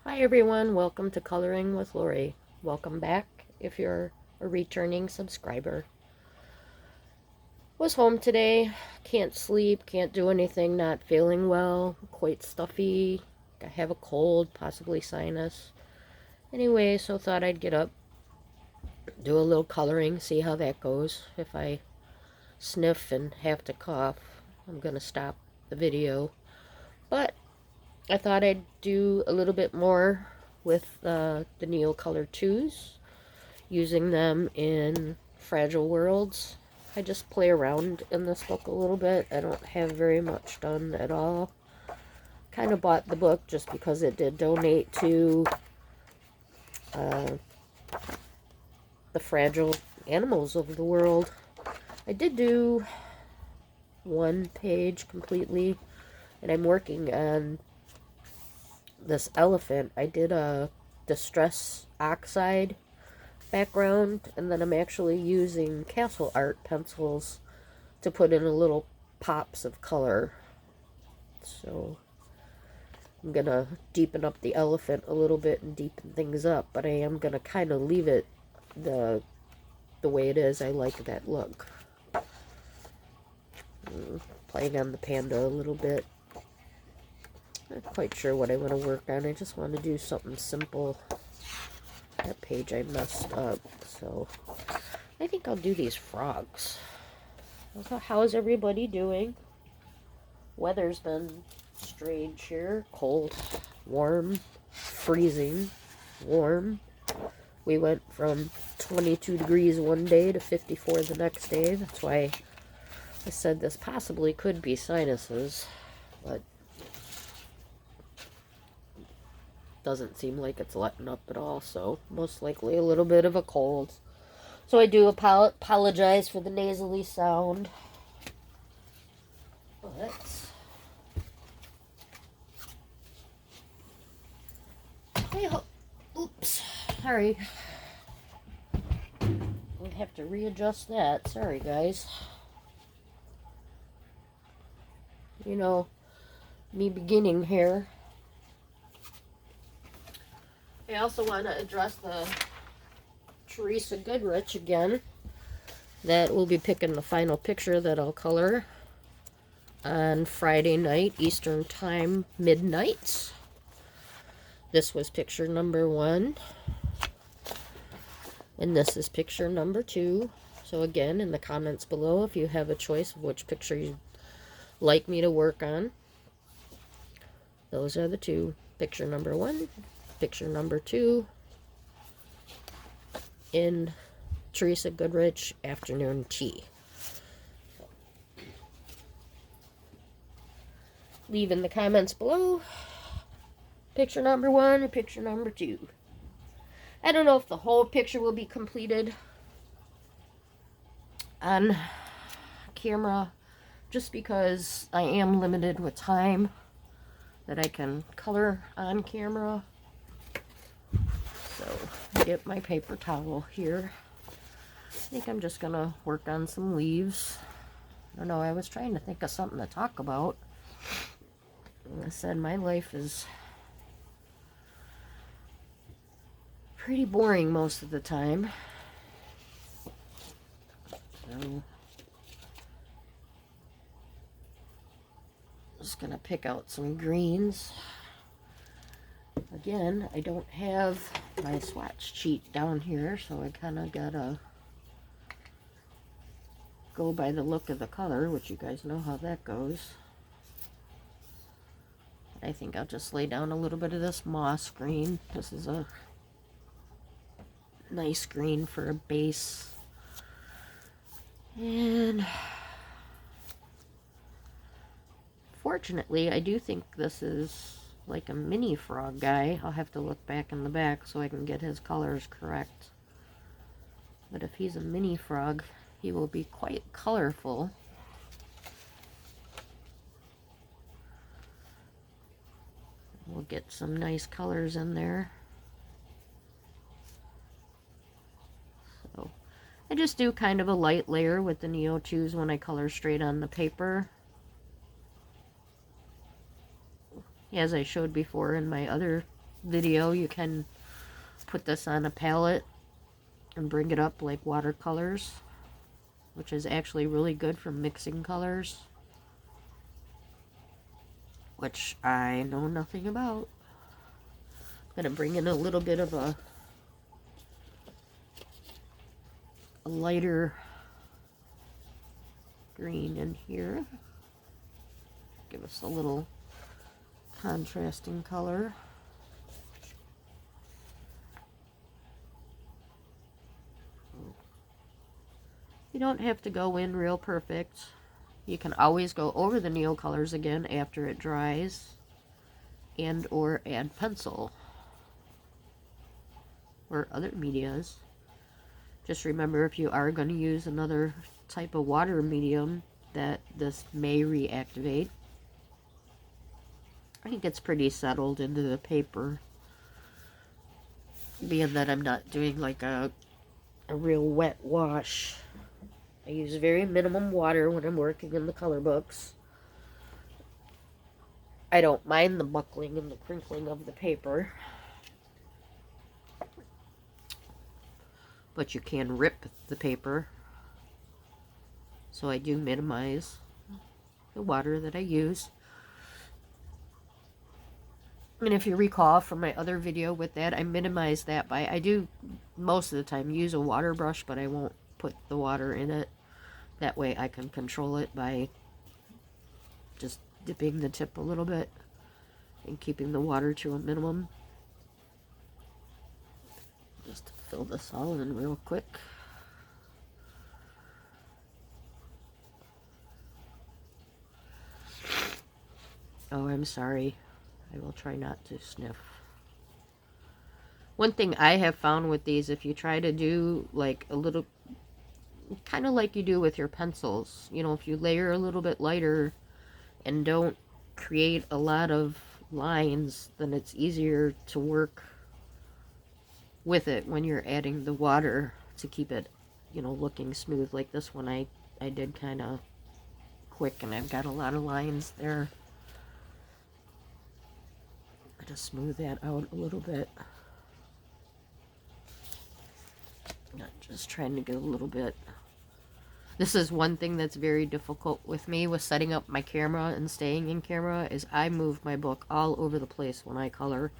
Hi everyone, welcome to Coloring with Lori. Welcome back if you're a returning subscriber. Was home today, can't sleep, can't do anything, not feeling well, quite stuffy, I have a cold, possibly sinus. Anyway, so thought I'd get up, do a little coloring, see how that goes. If I sniff and have to cough, I'm gonna stop the video. But I thought I'd do a little bit more with the Neocolor 2s, using them in Fragile Worlds. I just play around in this book a little bit. I don't have very much done at all. Kind of bought the book just because it did donate to the fragile animals of the world. I did do one page completely, and I'm working on this elephant. I did a distress oxide background, and then I'm actually using castle art pencils to put in a little pops of color. So I'm gonna deepen up the elephant a little bit and deepen things up, but I am gonna kind of leave it the way it is. I like that look. Playing on the panda a little bit. Not quite sure what I want to work on. I just want to do something simple. That page I messed up, so I think I'll do these frogs. So how's everybody doing? Weather's been strange here. Cold, warm, freezing, warm. We went from 22 degrees one day to 54 the next day. That's why I said this possibly could be sinuses, but doesn't seem like it's letting up at all, so most likely a little bit of a cold. So I do apologize for the nasally sound. But oops, sorry. I have to readjust that. Sorry, guys. You know, me beginning here. I also want to address the Teresa Goodrich again. That will be picking the final picture that I'll color on Friday night, Eastern Time, midnight. This was picture number 1. And this is picture number 2. So again, in the comments below, if you have a choice of which picture you'd like me to work on, those are the two. Picture number 1, picture number 2 in Teresa Goodrich Afternoon Tea. Leave in the comments below picture number 1 or picture number 2. I don't know if the whole picture will be completed on camera, just because I am limited with time that I can color on camera. So, get my paper towel here. I think I'm just gonna work on some leaves. I don't know, I was trying to think of something to talk about. I said my life is pretty boring most of the time. So, just gonna pick out some greens. Again, I don't have my swatch sheet down here, so I kind of gotta go by the look of the color, which you guys know how that goes. I think I'll just lay down a little bit of this moss green. This is a nice green for a base. And fortunately, I do think this is like a mini frog guy. I'll have to look back in the back so I can get his colors correct. But if he's a mini frog, he will be quite colorful. We'll get some nice colors in there. So I just do kind of a light layer with the Neo 2s when I color straight on the paper. As I showed before in my other video, you can put this on a palette and bring it up like watercolors, which is actually really good for mixing colors, which I know nothing about. I'm going to bring in a little bit of a lighter green in here. Give us a little contrasting color. You don't have to go in real perfect. You can always go over the neon colors again after it dries, and or add pencil or other medias. Just remember, if you are going to use another type of water medium, that this may reactivate. I think it's pretty settled into the paper, being that I'm not doing like a real wet wash. I use very minimum water when I'm working in the color books. I don't mind the buckling and the crinkling of the paper, but you can rip the paper, so I do minimize the water that I use. And if you recall from my other video with that, I minimize that by, I do most of the time use a water brush, but I won't put the water in it. That way I can control it by just dipping the tip a little bit and keeping the water to a minimum. Just to fill this all in real quick. Oh, I'm sorry. I will try not to sniff. One thing I have found with these, if you try to do like a little, kind of like you do with your pencils, you know, if you layer a little bit lighter and don't create a lot of lines, then it's easier to work with it when you're adding the water to keep it, you know, looking smooth. Like this one I did kind of quick, and I've got a lot of lines there. I just smooth that out a little bit. Not just trying to get a little bit. This is one thing that's very difficult with me with setting up my camera and staying in camera, is I move my book all over the place when I color.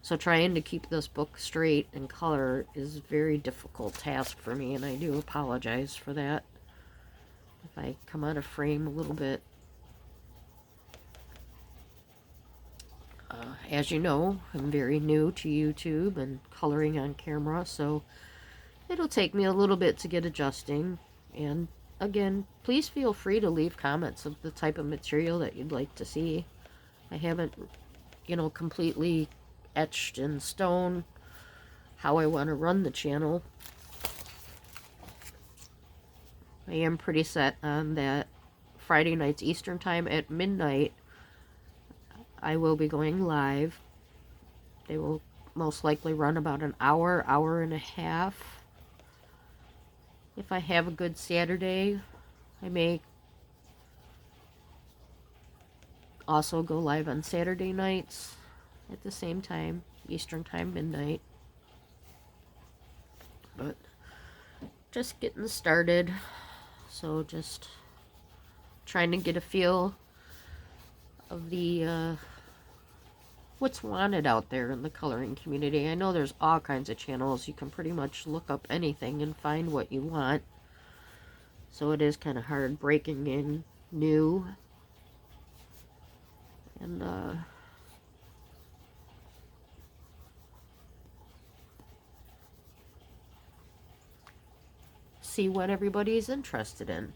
So trying to keep this book straight and color is a very difficult task for me, and I do apologize for that if I come out of frame a little bit. As you know, I'm very new to YouTube and coloring on camera, so it'll take me a little bit to get adjusting. And again, please feel free to leave comments of the type of material that you'd like to see. I haven't, you know, completely etched in stone how I want to run the channel. I am pretty set on that Friday nights Eastern time at midnight I will be going live. They will most likely run about an hour, hour and a half. If I have a good Saturday, I may also go live on Saturday nights at the same time, Eastern time, midnight. But just getting started, so just trying to get a feel of the what's wanted out there in the coloring community. I know there's all kinds of channels. You can pretty much look up anything and find what you want. So it is kind of hard breaking in new. And see what everybody's interested in.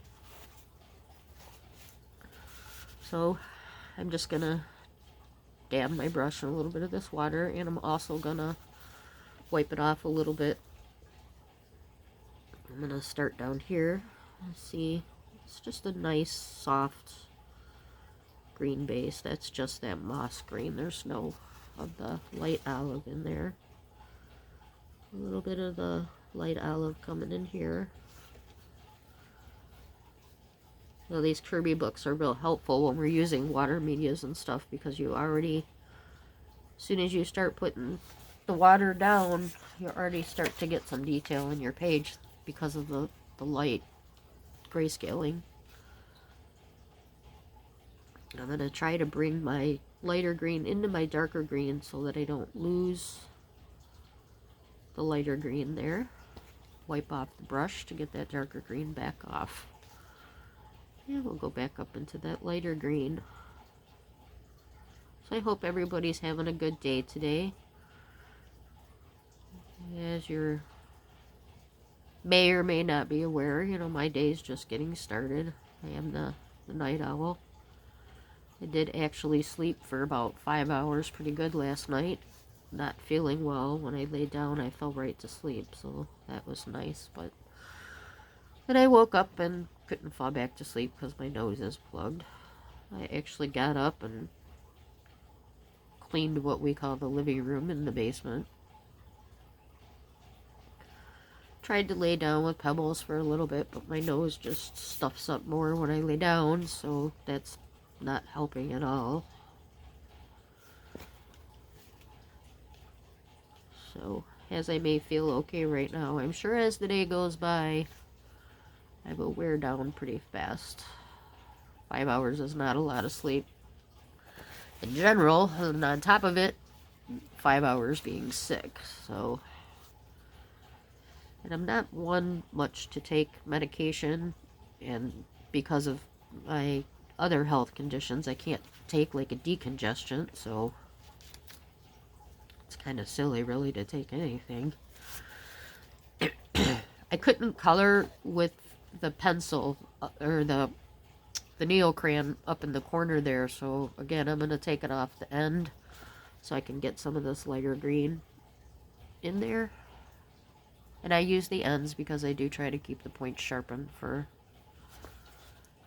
So I'm just gonna dab my brush in a little bit of this water, and I'm also gonna wipe it off a little bit. I'm gonna start down here. See, it's just a nice soft green base. That's just that moss green. There's no of the light olive in there. A little bit of the light olive coming in here. So these Kerby books are real helpful when we're using water medias and stuff, because you already as soon as you start putting the water down, you already start to get some detail in your page because of the light grayscaling. I'm going to try to bring my lighter green into my darker green so that I don't lose the lighter green there. Wipe off the brush to get that darker green back off. And we'll go back up into that lighter green. So I hope everybody's having a good day today. As you may or may not be aware, you know, my day's just getting started. I am the night owl. I did actually sleep for about 5 hours pretty good last night. Not feeling well. When I laid down, I fell right to sleep, so that was nice. But then I woke up and couldn't fall back to sleep because my nose is plugged. I actually got up and cleaned what we call the living room in the basement. Tried to lay down with pebbles for a little bit, but my nose just stuffs up more when I lay down, so that's not helping at all. So, as I may feel okay right now, I'm sure as the day goes by, I will wear down pretty fast. 5 hours is not a lot of sleep in general, and on top of it, 5 hours being sick, so. And I'm not one much to take medication, and because of my other health conditions, I can't take like a decongestant, so it's kind of silly really to take anything. I couldn't color with the pencil or the neocrayon up in the corner there, so again I'm going to take it off the end so I can get some of this lighter green in there. And I use the ends because I do try to keep the points sharpened for.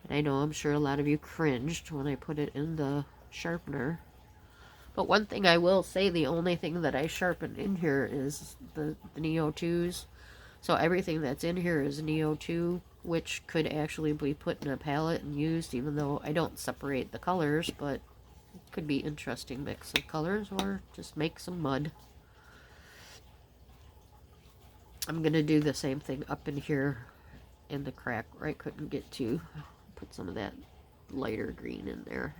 And I know I'm sure a lot of you cringed when I put it in the sharpener. But one thing I will say, the only thing that I sharpen in here is the Neo 2s. So everything that's in here is Neo 2, which could actually be put in a palette and used, even though I don't separate the colors, but it could be interesting mix of colors, or just make some mud. I'm going to do the same thing up in here in the crack where I couldn't get to. Put some of that lighter green in there.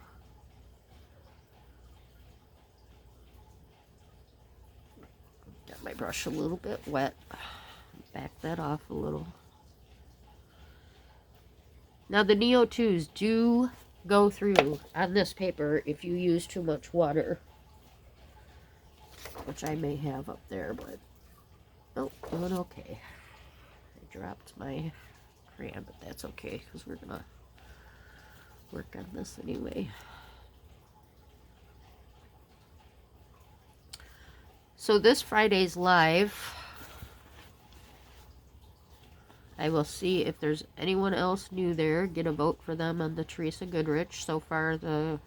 Got my brush a little bit wet. Back that off a little. Now the Neo 2s do go through on this paper if you use too much water. Which I may have up there, but oh, doing okay. I dropped my crayon, but that's okay because we're gonna work on this anyway. So this Friday's live, I will see if there's anyone else new there. Get a vote for them on the Teresa Goodrich. So far, the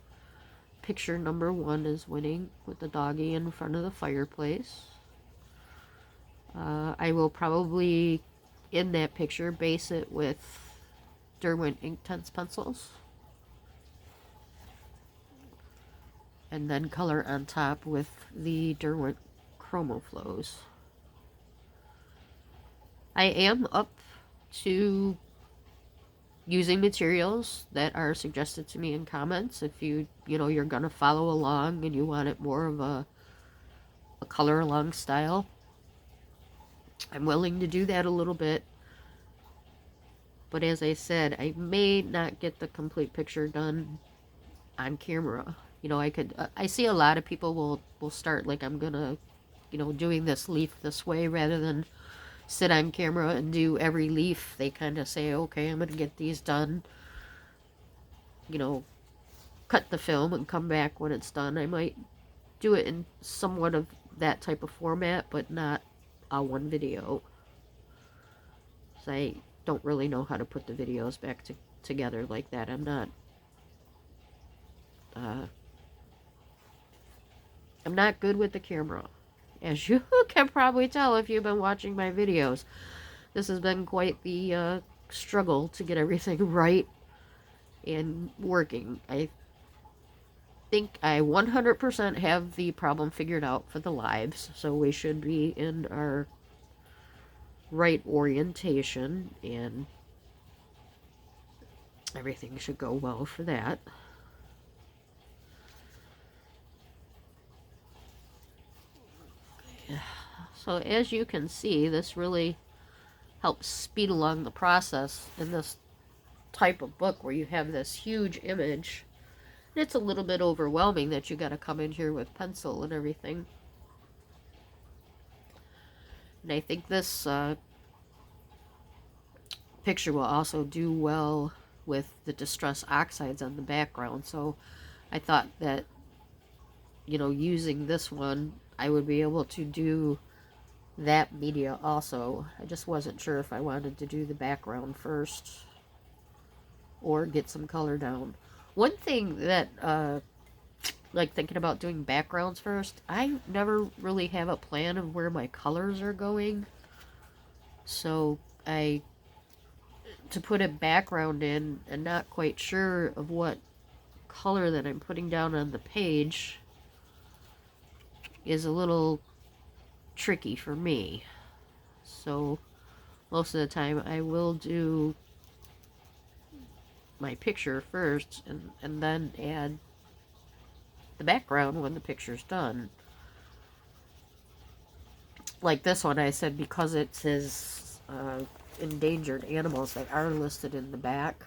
picture number 1 is winning with the doggy in front of the fireplace. I will probably, in that picture, base it with Derwent Inktense pencils. And then color on top with the Derwent Chromo Flows. I am up to using materials that are suggested to me in comments. If you're gonna follow along and you want it more of a color along style, I'm willing to do that a little bit. But as I said, I may not get the complete picture done on camera. You know, I see a lot of people will start like, I'm gonna, doing this leaf this way rather than sit on camera and do every leaf. They kind of say, okay, I'm gonna get these done, cut the film and come back when it's done. I might do it in somewhat of that type of format, but not a one video. So I don't really know how to put the videos back together like that. I'm not good with the camera, as you can probably tell if you've been watching my videos. This has been quite the struggle to get everything right and working. think I 100% have the problem figured out for the lives, so we should be in our right orientation, and everything should go well for that. So as you can see, this really helps speed along the process in this type of book where you have this huge image. It's a little bit overwhelming that you got to come in here with pencil and everything. And I think this picture will also do well with the distress oxides on the background. So I thought that, using this one, I would be able to do that media also. I just wasn't sure if I wanted to do the background first or get some color down. One thing that, like thinking about doing backgrounds first, I never really have a plan of where my colors are going. So to put a background in and not quite sure of what color that I'm putting down on the page is a little tricky for me. So most of the time I will do my picture first and then add the background when the picture's done. Like this one, I said because it says endangered animals, they are listed in the back.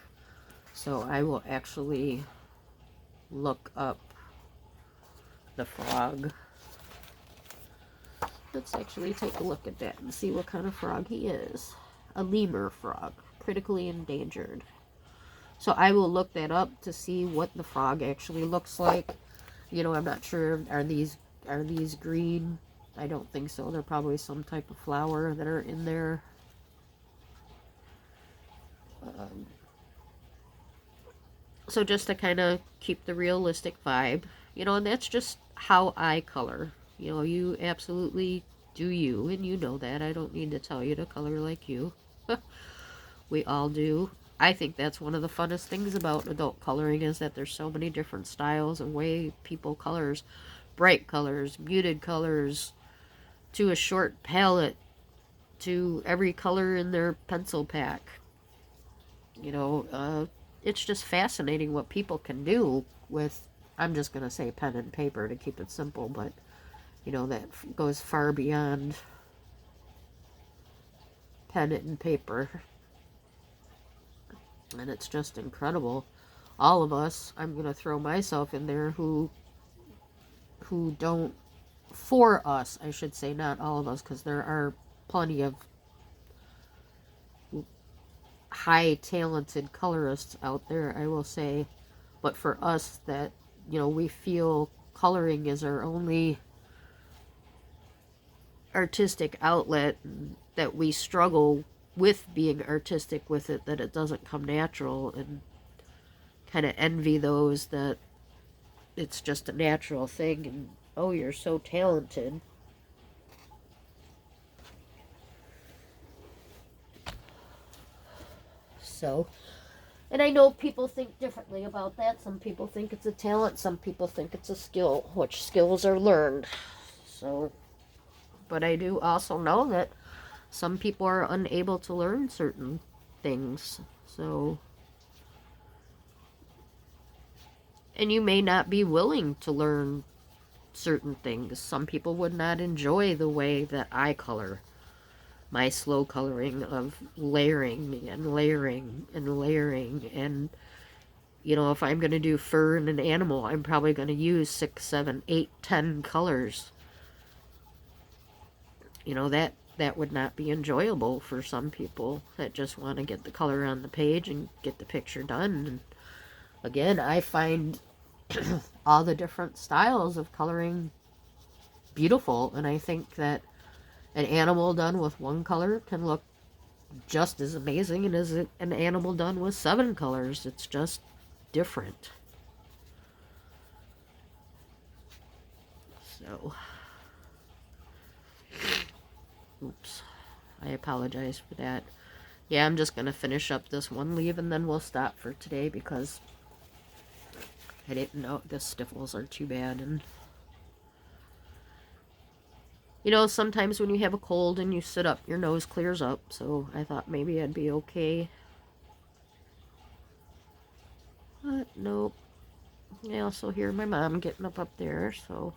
So I will actually look up the frog. Let's actually take a look at that and see what kind of frog he is. A lemur frog, critically endangered. So I will look that up to see what the frog actually looks like. I'm not sure, are these green? I don't think so. They're probably some type of flower that are in there. So just to kind of keep the realistic vibe, and that's just how I color. You absolutely do you, and you know that. I don't need to tell you to color like you. We all do. I think that's one of the funnest things about adult coloring is that there's so many different styles and way people colors. Bright colors, muted colors, to a short palette, to every color in their pencil pack. It's just fascinating what people can do with, I'm just going to say pen and paper to keep it simple, but, that goes far beyond pen and paper. And it's just incredible. All of us, I'm going to throw myself in there, who don't, for us, I should say, not all of us, because there are plenty of high talented colorists out there, I will say, but for us that, we feel coloring is our only artistic outlet, that we struggle with being artistic with it, that it doesn't come natural, and kind of envy those that it's just a natural thing, and oh, you're so talented. So, and I know people think differently about that. Some people think it's a talent, some people think it's a skill, which skills are learned. So, but I do also know that some people are unable to learn certain things. So, and you may not be willing to learn certain things. Some people would not enjoy the way that I color. My slow coloring of layering and layering and layering. And, if I'm going to do fur in an animal, I'm probably going to use 6, 7, 8, 10 colors. That would not be enjoyable for some people that just want to get the color on the page and get the picture done. And again, I find all the different styles of coloring beautiful, and I think that an animal done with one color can look just as amazing as an animal done with 7 colors. It's just different. So, oops, I apologize for that. Yeah, I'm just going to finish up this one leaf and then we'll stop for today, because I didn't know the sniffles are too bad. And you know, sometimes when you have a cold and you sit up, your nose clears up. So I thought maybe I'd be okay. But nope. I also hear my mom getting up there, so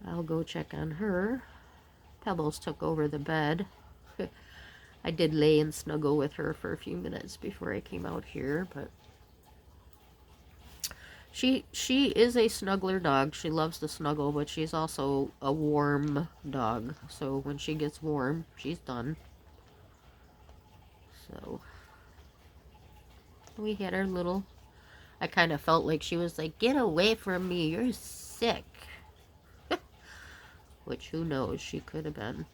I'll go check on her. Pebbles took over the bed. I did lay and snuggle with her for a few minutes before I came out here, but she is a snuggler dog. She loves to snuggle, but she's also a warm dog. So when she gets warm, she's done. So we had our little... I kind of felt like she was like, "Get away from me, you're sick." Which, who knows, she could have been.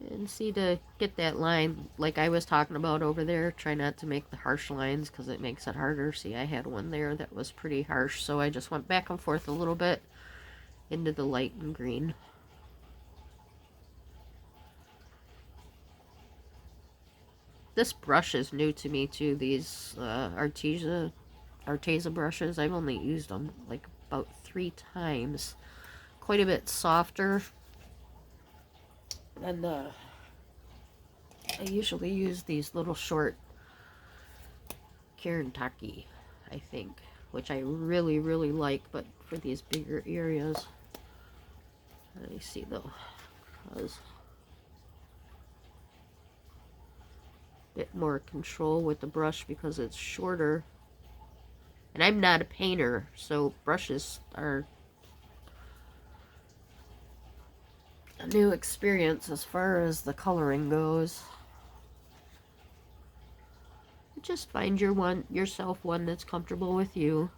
And see, to get that line, like I was talking about over there, try not to make the harsh lines because it makes it harder. See, I had one there that was pretty harsh, so I just went back and forth a little bit into the light and green. This brush is new to me too, these Arteza brushes. I've only used them like about 3 times. Quite a bit softer than the... I usually use these little short Taki, I think, which I really, really like, but for these bigger areas. Let me see though, because a bit more control with the brush because it's shorter. And I'm not a painter, so brushes are a new experience as far as the coloring goes. Just find yourself one that's comfortable with you.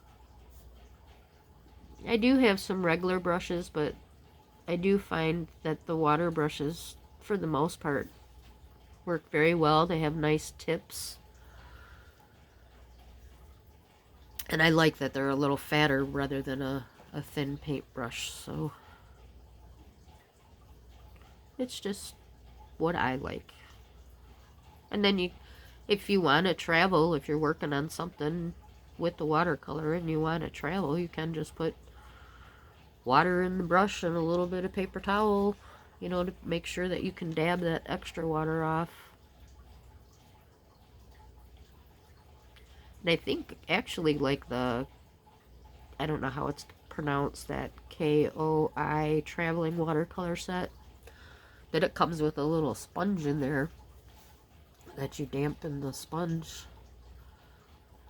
I do have some regular brushes, but I do find that the water brushes, for the most part, work very well. They have nice tips. And I like that they're a little fatter rather than a thin paintbrush, so it's just what I like. And then if you want to travel, if you're working on something with the watercolor and you want to travel, you can just put water in the brush and a little bit of paper towel, you know, to make sure that you can dab that extra water off. And I think actually like I don't know how it's pronounced, that KOI traveling watercolor set, that it comes with a little sponge in there that you dampen the sponge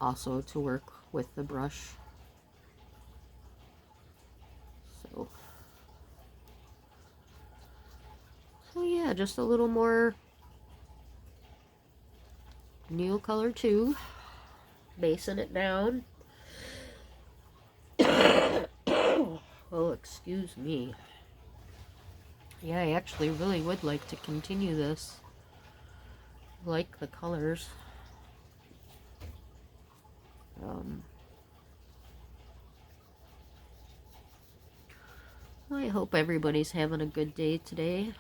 also to work with the brush. So yeah, just a little more Neocolor 2, basing it down. Oh, excuse me. Yeah, I actually really would like to continue this. I like the colors. I hope everybody's having a good day today.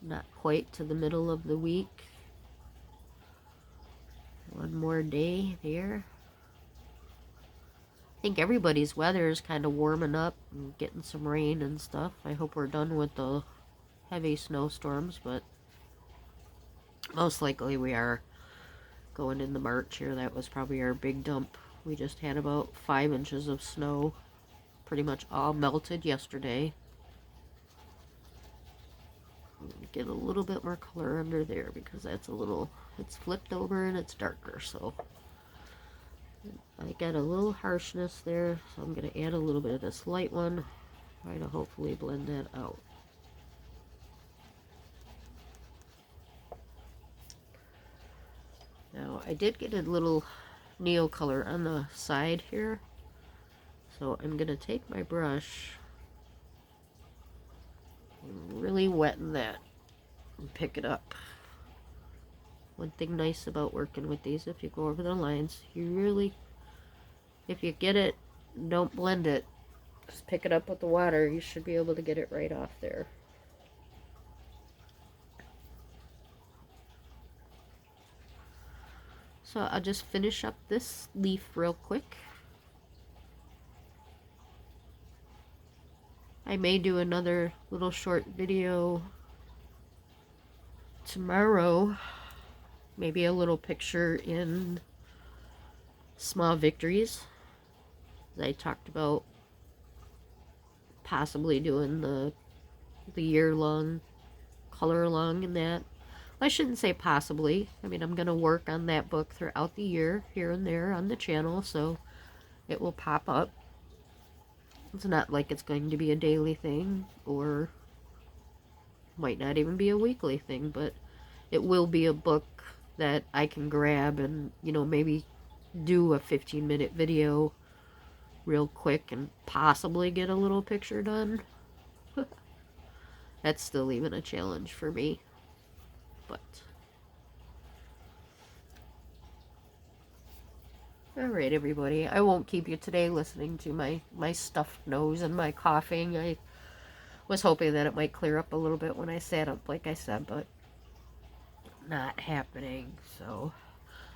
Not quite to the middle of the week. One more day there. I think everybody's weather is kind of warming up and getting some rain and stuff. I hope we're done with the heavy snowstorms, but most likely we are going into March here. That was probably our big dump. We just had about 5 inches of snow. Pretty much all melted yesterday. Get a little bit more color under there because that's a little, it's flipped over and it's darker, so I got a little harshness there, so I'm going to add a little bit of this light one, try to hopefully blend that out. Now I did get a little Neocolor on the side here, so I'm going to take my brush and really wetten that and pick it up. One thing nice about working with these, if you go over the lines, you really, if you get it, don't blend it, just pick it up with the water, you should be able to get it right off there. So I'll just finish up this leaf real quick. I may do another little short video tomorrow. Maybe a little picture in Small Victories. I talked about possibly doing the year-long color along in that. I shouldn't say possibly. I mean, I'm going to work on that book throughout the year, here and there on the channel, so it will pop up. It's not like it's going to be a daily thing, or might not even be a weekly thing, but it will be a book that I can grab and, you know, maybe do a 15-minute video real quick and possibly get a little picture done. That's still even a challenge for me. But alright, everybody, I won't keep you today listening to my stuffed nose and my coughing. I was hoping that it might clear up a little bit when I sat up, like I said, but not happening. So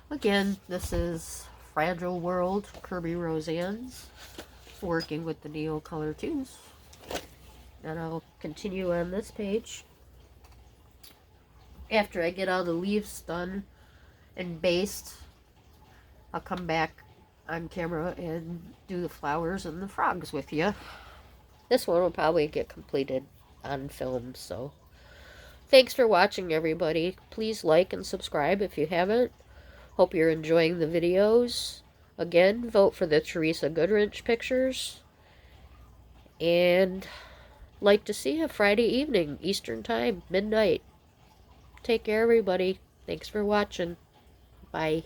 again, this is Fragile World, Kerby Rosanes, working with the Neo Color 2s. And I'll continue on this page after I get all the leaves done and based. I'll come back on camera and do the flowers and the frogs with you. This one will probably get completed on film, so thanks for watching, everybody. Please like and subscribe if you haven't. Hope you're enjoying the videos. Again, vote for the Teresa Goodrich pictures. And like to see you Friday evening, Eastern Time, midnight. Take care, everybody. Thanks for watching. Bye.